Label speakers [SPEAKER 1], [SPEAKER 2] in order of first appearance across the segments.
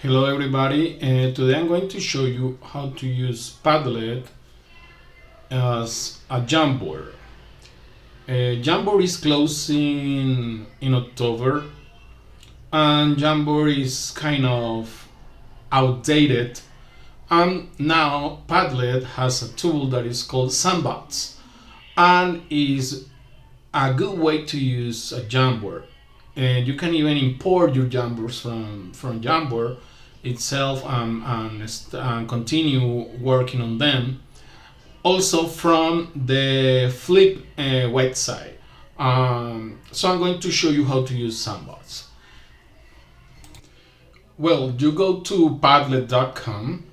[SPEAKER 1] Hello everybody, today I'm going to show you how to use Padlet as a Jamboard. Jamboard is closing in October and Jamboard is kind of outdated, and now Padlet has a tool that is called Sandbox and is a good way to use a Jamboard. And you can even import your Jamboards from Jamboard itself and continue working on them. Also from the Flip website. So I'm going to show you how to use Sandbox. Well, you go to padlet.com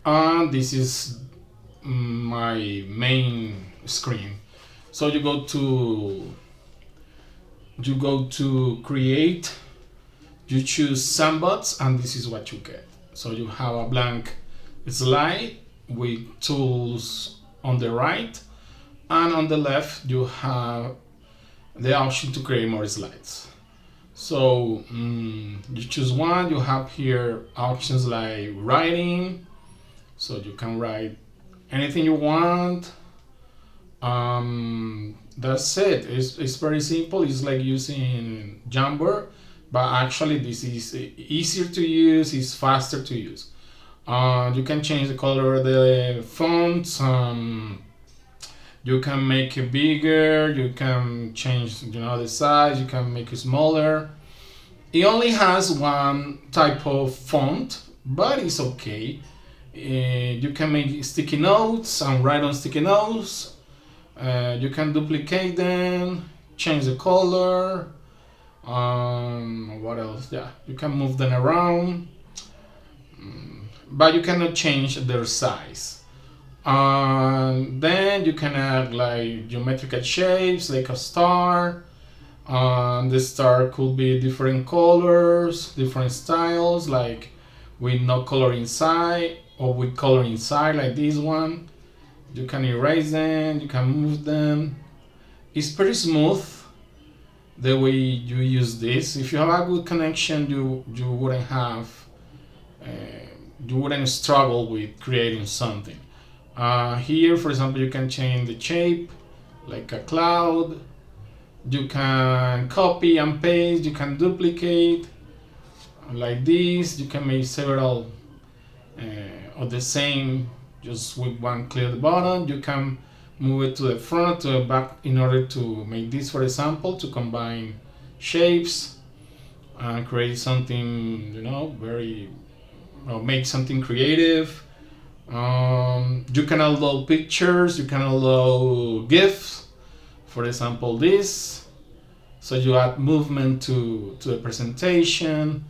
[SPEAKER 1] and this is my main screen. So you go to create, you choose Sandbox, and this is what you get. So you have a blank slide with tools on the right, and on the left you have the option to create more slides. So you choose one. You have here options like writing, so you can write anything you want. That's it. It's very simple. It's like using Jamboard, but actually this is easier to use. It's faster to use. You can change the color of the fonts. You can make it bigger. You can change, the size. You can make it smaller. It only has one type of font, but it's okay. You can make sticky notes and write on sticky notes. You can duplicate them, change the color. What else? Yeah, you can move them around, but you cannot change their size. Then you can add like geometrical shapes, like a star. The star could be different colors, different styles, like with no color inside or with color inside, like this one. You can erase them, you can move them. It's pretty smooth the way you use this. If you have a good connection, you wouldn't struggle with creating something. Here, for example, you can change the shape, like a cloud. You can copy and paste. You can duplicate, like this. You can make several of the same just with one click of the button. You can move it to the front, to the back, in order to make this, for example, to combine shapes and create something, make something creative. You can upload pictures, you can upload GIFs, for example, this. So you add movement to the presentation.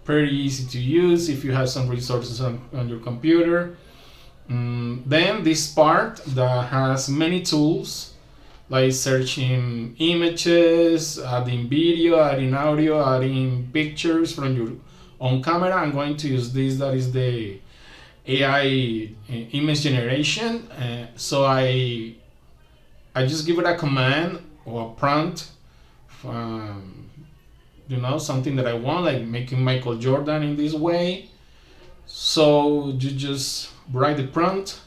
[SPEAKER 1] Pretty easy to use if you have some resources on your computer. Then this part that has many tools, like searching images, adding video, adding audio, adding pictures from your own camera. I'm going to use this, that is the AI image generation. So I just give it a command or a prompt, something that I want, like making Michael Jordan in this way. So you just write the prompt.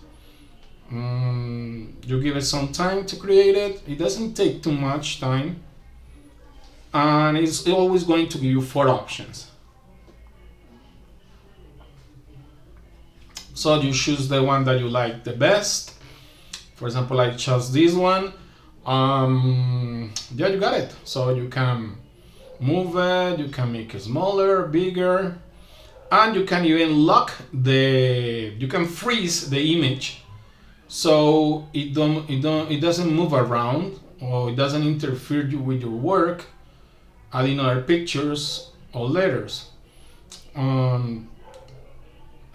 [SPEAKER 1] You give it some time to create it. It doesn't take too much time, and it's always going to give you 4 options. So you choose the one that you like the best. For example, I chose this one. You got it. So you can move it, you can make it smaller, bigger, and you can even you can freeze the image, so it doesn't move around, or it doesn't interfere with your work, adding other pictures or letters. And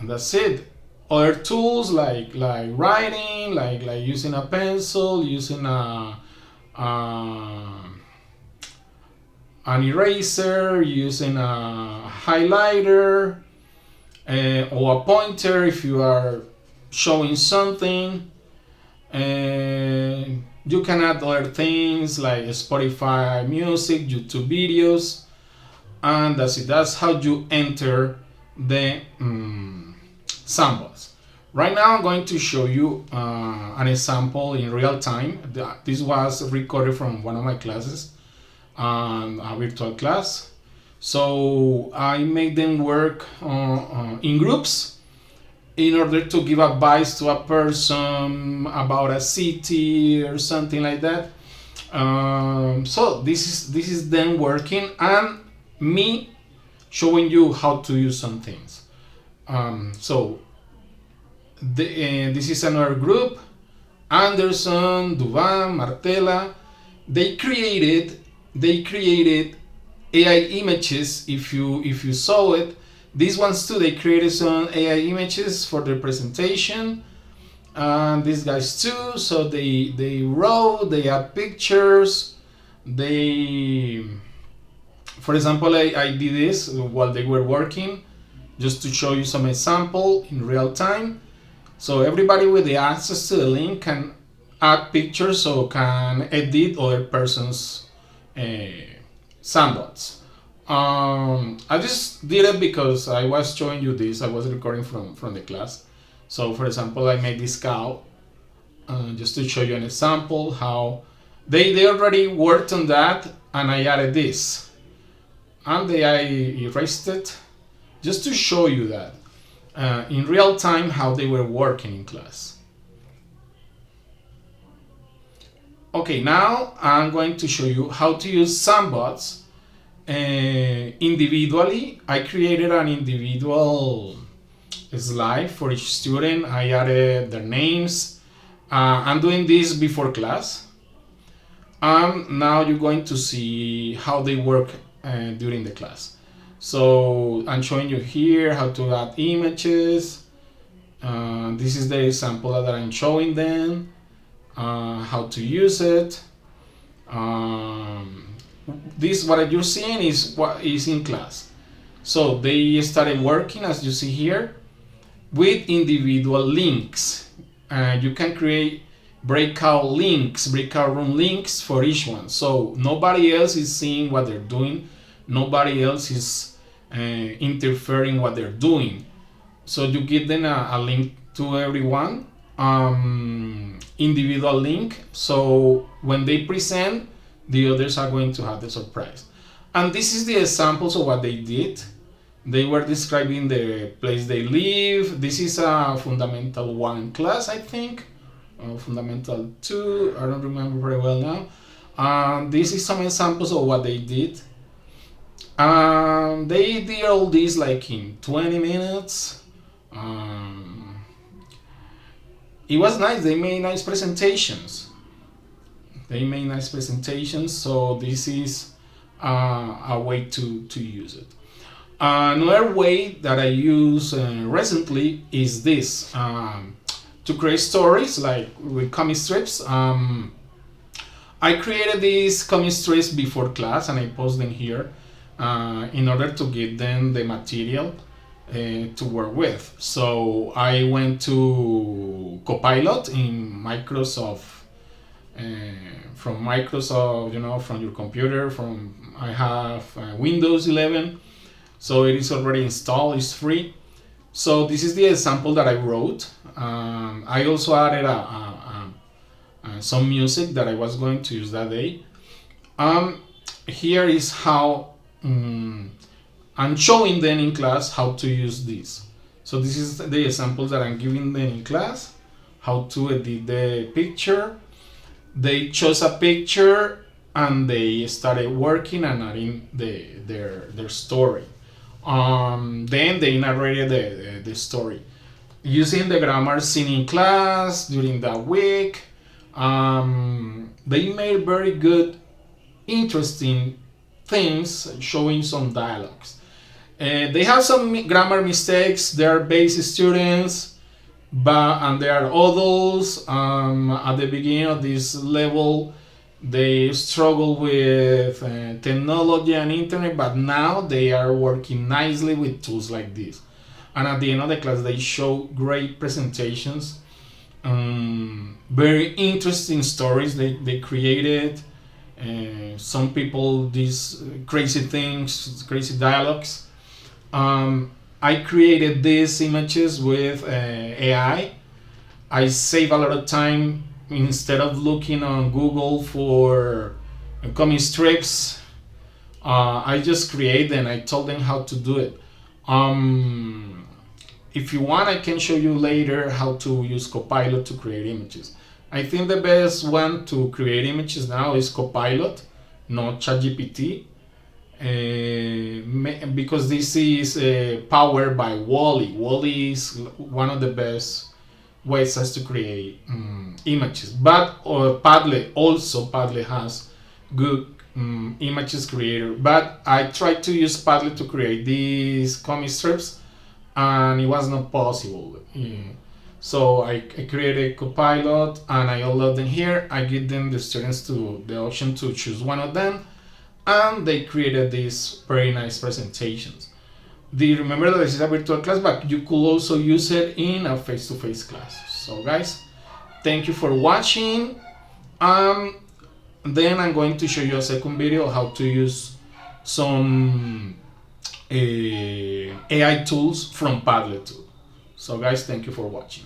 [SPEAKER 1] that's it. Other tools like writing, like using a pencil, using an eraser, using a highlighter, or a pointer if you are showing something. You can add other things like Spotify music, YouTube videos, and that's it. That's how you enter the Sandbox. Right now I'm going to show you an example in real time. This was recorded from one of my classes, a virtual class. So I made them work in groups in order to give advice to a person about a city or something like that. So this is them working and me showing you how to use some things. So this is another group. Anderson, Duvan, Martela. They created AI images. If you saw it, these ones too, they created some AI images for their presentation. And these guys too, so they wrote, they had pictures, for example, I did this while they were working, just to show you some example in real time. So everybody with the access to the link can add pictures or can edit other person's Sandbox. I just did it because I was showing you this. I was recording from the class. So for example, I made this cow just to show you an example how they already worked on that, and I added this, and I erased it just to show you that in real time how they were working in class. Okay, now I'm going to show you how to use Sandbox individually. I created an individual slide for each student. I added their names. I'm doing this before class. Now you're going to see how they work during the class. So I'm showing you here how to add images. This is the example that I'm showing them, how to use it. This, what you're seeing, is what is in class. So they started working, as you see here, with individual links. You can create breakout room links for each one. So nobody else is seeing what they're doing. Nobody else is interfering what they're doing. So you give them a link to everyone, individual link. So when they present, the others are going to have the surprise. And this is the examples of what they did. They were describing the place they live. This is a Fundamental 1 class, I think. Fundamental 2, I don't remember very well now. This is some examples of what they did. They did all this like in 20 minutes. It was nice. They made nice presentations. So this is a way to use it. Another way that I use recently is this, to create stories like with comic strips. I created these comic strips before class and I post them here in order to give them the material to work with. So I went to Copilot in Microsoft, from Microsoft, from your computer. I have Windows 11. So it is already installed, it's free. So this is the example that I wrote. I also added some music that I was going to use that day. Here is how I'm showing them in class how to use this. So this is the example that I'm giving them in class, how to edit the picture. They chose a picture and they started working and adding their story. Then they narrated the story using the grammar seen in class during that week. They made very good, interesting things, showing some dialogues. They have some grammar mistakes. They are basic students, and they are adults. At the beginning of this level, they struggle with technology and internet, but now they are working nicely with tools like this. And at the end of the class, they show great presentations, very interesting stories they created. Some people these crazy things, crazy dialogues. I created these images with I save a lot of time instead of looking on Google for comic strips. I just create them. I told them how to do it. If you want, I can show you later how to use Copilot to create images. I think the best one to create images now is Copilot, not ChatGPT, because this is powered by Wally. Wally is one of the best ways as to create images. But Padlet has good images creator. But I tried to use Padlet to create these comic strips, and it was not possible. So I created Copilot and I upload them here. I give them the students to the option to choose one of them, and they created these very nice presentations. Remember that this is a virtual class, but you could also use it in a face-to-face class. So guys, thank you for watching. Then I'm going to show you a second video how to use some AI tools from Padlet tool. So guys, thank you for watching.